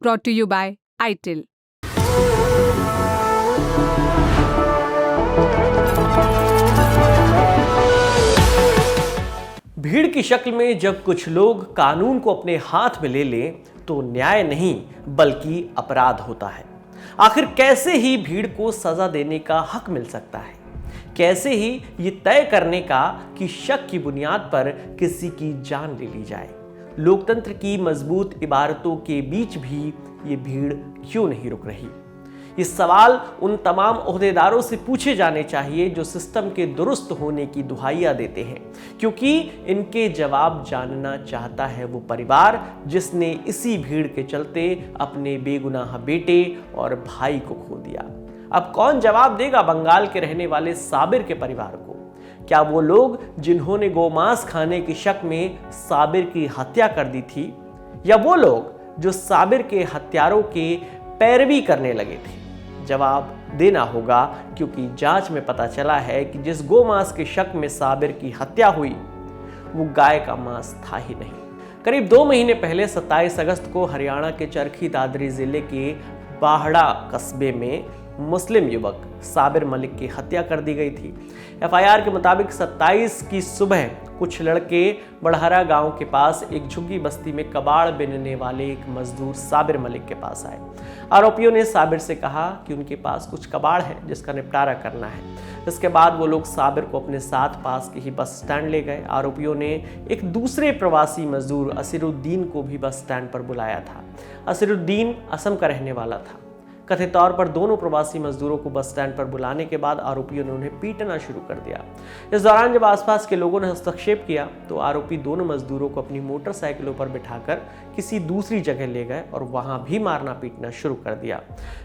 brought to you by ITIL। भीड़ की शक्ल में जब कुछ लोग कानून को अपने हाथ में ले लें तो न्याय नहीं बल्कि अपराध होता है। आखिर कैसे ही भीड़ को सजा देने का हक मिल सकता है? कैसे ही ये तय करने का कि शक की बुनियाद पर किसी की जान ले ली जाए? लोकतंत्र की मजबूत इबारतों के बीच भी ये भीड़ क्यों नहीं रुक रही? ये सवाल उन तमाम ओहदेदारों से पूछे जाने चाहिए जो सिस्टम के दुरुस्त होने की दुहाइयां देते हैं, क्योंकि इनके जवाब जानना चाहता है वो परिवार जिसने इसी भीड़ के चलते अपने बेगुनाह बेटे और भाई को खो दिया। अब कौन जवाब देगा बंगाल के रहने वाले साबिर के परिवार को? क्या वो लोग जिन्होंने गोमांस खाने की शक में साबिर की हत्या कर दी थी, या वो लोग जो साबिर के हत्यारों के पैरवी करने लगे थे? जवाब देना होगा, क्योंकि जांच में पता चला है कि जिस गोमांस के शक में साबिर की हत्या हुई वो गाय का मांस था ही नहीं। करीब 2 महीने पहले 27 अगस्त को हरियाणा के चरखी दादरी जिले के बाहड़ा कस्बे में मुस्लिम युवक साबिर मलिक की हत्या कर दी गई थी। एफआईआर के मुताबिक 27 की सुबह कुछ लड़के बड़हरा गांव के पास एक झुग्गी बस्ती में कबाड़ बिनने वाले एक मजदूर साबिर मलिक के पास आए। आरोपियों ने साबिर से कहा कि उनके पास कुछ कबाड़ है जिसका निपटारा करना है। इसके बाद वो लोग साबिर को अपने साथ पास के ही बस स्टैंड ले गए। आरोपियों ने एक दूसरे प्रवासी मजदूर असीरुद्दीन को भी बस स्टैंड पर बुलाया था। असीरुद्दीन असम का रहने वाला था। कथित तौर पर दोनों प्रवासी मजदूरों को बस स्टैंड पर बुलाने के बाद आरोपियों ने उन्हें पीटना शुरू कर दिया। इस दौरान जब आसपास के लोगों ने हस्तक्षेप किया तो आरोपी दोनों मजदूरों को अपनी मोटरसाइकिलों पर बिठाकर किसी दूसरी जगह ले गए और वहां भी मारना पीटना शुरू कर दिया।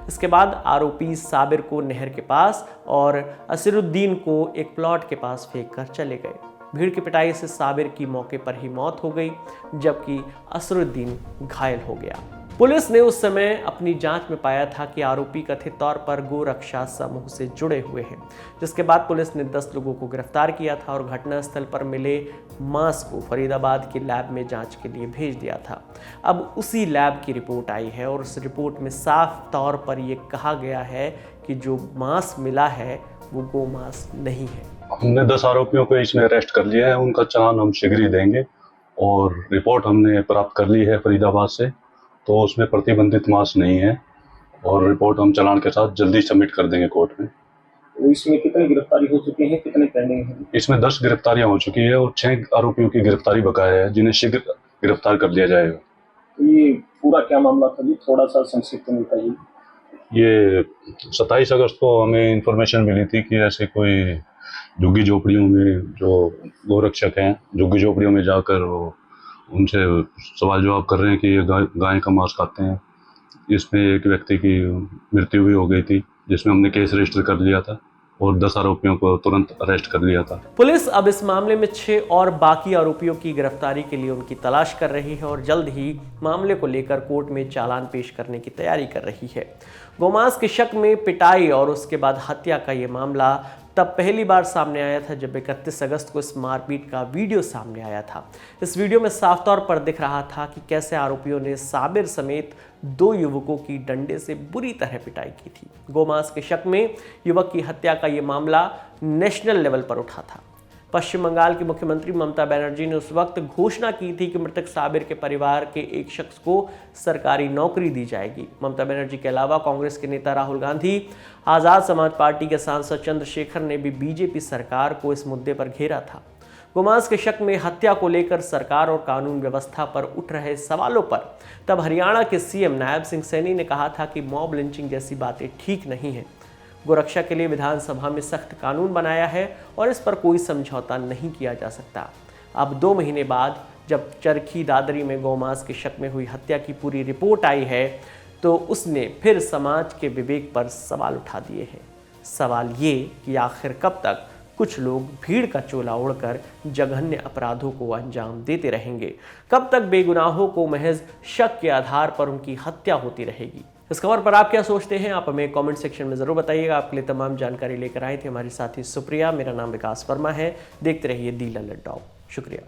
इसके बाद आरोपी साबिर को नहर के पास और असीरुद्दीन को एक प्लॉट के पास फेंक कर चले गए। भीड़ की पिटाई से साबिर की मौके पर ही मौत हो गई, जबकि असीरुद्दीन घायल हो गया। पुलिस ने उस समय अपनी जांच में पाया था कि आरोपी कथित तौर पर गोरक्षा समूह से जुड़े हुए हैं, जिसके बाद पुलिस ने 10 लोगों को गिरफ्तार किया था और घटनास्थल पर मिले मांस को फरीदाबाद के लैब में जांच के लिए भेज दिया था। अब उसी लैब की रिपोर्ट आई है और उस रिपोर्ट में साफ तौर पर यह कहा गया है कि जो मांस मिला है वो गोमांस नहीं है। हमने 10 आरोपियों को इसमें अरेस्ट कर लिया है। उनका चालान हम शीघ्र ही देंगे और रिपोर्ट हमने प्राप्त कर ली है फरीदाबाद से, तो उसमें प्रतिबंधित मांस नहीं है और रिपोर्ट हम चालान के साथ जल्दी सबमिट कर देंगे कोर्ट में। तो इसमें कितनी गिरफ्तारी हो चुकी है, कितने पेंडिंग है? इसमें 10 गिरफ्तारियां हो चुकी है और 6 आरोपियों की गिरफ्तारी बकाया है, जिन्हें शीघ्र गिरफ्तार कर लिया जाएगा। ये पूरा क्या मामला था जी, थोड़ा सा संक्षिप्त में बताइए। ये 27 अगस्त को हमें इंफॉर्मेशन मिली थी कि ऐसे कोई झुग्गी झोपड़ियों में जो गोरक्षक हैं, झुग्गी झोपड़ियों में जाकर वो उनसे सवाल जवाब कर रहे हैं कि ये गाय का मांस खाते हैं। इसमें एक व्यक्ति की मृत्यु भी हो गई थी, जिसमें हमने केस रजिस्टर कर लिया था और 10 आरोपियों को तुरंत अरेस्ट कर लिया था। पुलिस अब इस मामले में 6 और बाकी आरोपियों की गिरफ्तारी के लिए उनकी तलाश कर रही है और जल्द ही मामले को लेकर कोर्ट में चालान पेश करने की तैयारी कर रही है। गोमांस के शक में पिटाई और उसके बाद हत्या का ये मामला तब पहली बार सामने आया था जब 31 अगस्त को इस मारपीट का वीडियो सामने आया था। इस वीडियो में साफ तौर पर दिख रहा था कि कैसे आरोपियों ने साबिर समेत 2 युवकों की डंडे से बुरी तरह पिटाई की थी। गोमांस के शक में युवक की हत्या का ये मामला नेशनल लेवल पर उठा था। पश्चिम बंगाल की मुख्यमंत्री ममता बनर्जी ने उस वक्त घोषणा की थी कि मृतक साबिर के परिवार के एक शख्स को सरकारी नौकरी दी जाएगी। ममता बनर्जी के अलावा कांग्रेस के नेता राहुल गांधी, आज़ाद समाज पार्टी के सांसद चंद्रशेखर ने भी बीजेपी सरकार को इस मुद्दे पर घेरा था। गोमांस के शक में हत्या को लेकर सरकार और कानून व्यवस्था पर उठ रहे सवालों पर तब हरियाणा के सीएम नायब सिंह सैनी ने कहा था कि मॉब लिंचिंग जैसी बातें ठीक नहीं है। गोरक्षा के लिए विधानसभा में सख्त कानून बनाया है और इस पर कोई समझौता नहीं किया जा सकता। अब 2 महीने बाद जब चरखी दादरी में गोमांस के शक में हुई हत्या की पूरी रिपोर्ट आई है तो उसने फिर समाज के विवेक पर सवाल उठा दिए हैं। सवाल ये कि आखिर कब तक कुछ लोग भीड़ का चोला ओढ़कर जघन्य अपराधों को अंजाम देते रहेंगे? कब तक बेगुनाहों को महज शक के आधार पर उनकी हत्या होती रहेगी? इस खबर पर आप क्या सोचते हैं? आप हमें कमेंट सेक्शन में जरूर बताइएगा। आपके लिए तमाम जानकारी लेकर आए थे हमारे साथी सुप्रिया। मेरा नाम विकास वर्मा है। देखते रहिए दी लल्लड़ टॉप। शुक्रिया।